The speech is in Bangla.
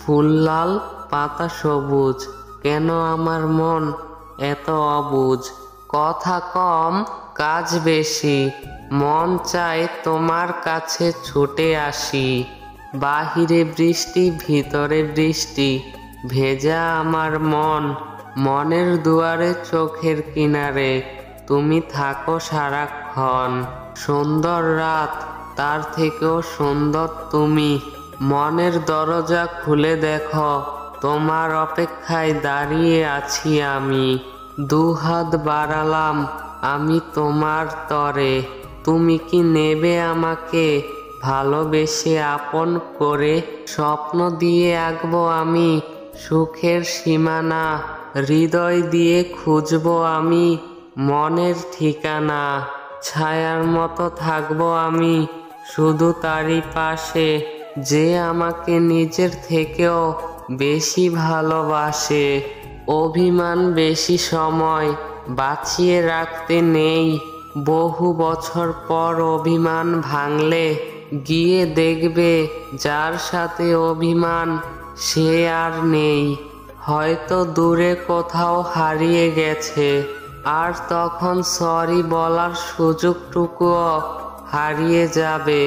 ফুল লাল পাতা সবুজ, কেন আমার মন এত অবুঝ। কথা কম কাজ বেশি, মন চায় তোমার কাছে ছুটে আসি। বাহিরে বৃষ্টি ভিতরে বৃষ্টি, ভেজা আমার মন, মনের দুয়ারে চোখের কিনারে তুমি থাকো সারাক্ষণ। সুন্দর রাত তার থেকেও সুন্দর তুমি, মনের দরজা খুলে দেখো, তোমার অপেক্ষায় দাঁড়িয়ে আছি আমি। দুহাত বাড়ালাম আমি তোমার তরে, তুমি কি নেবে আমাকে ভালোবেসে আপন করে। স্বপ্ন দিয়ে আঁকবো আমি সুখের সীমানা, হৃদয় দিয়ে খুঁজবো আমি মনের ঠিকানা। ছায়ার মতো থাকবো আমি শুধু তারই পাশে, যে আমাকে নিজের থেকেও বেশি ভালোবাসে। অভিমান বেশি সময় বাঁচিয়ে রাখতে নেই, বহু বছর পর অভিমান ভাঙলে গিয়ে দেখবে যার সাথে অভিমান সে আর নেই। হয়তো দূরে কোথাও হারিয়ে গেছে, আর তখন সরি বলার সুযোগটুকুও হারিয়ে যাবে।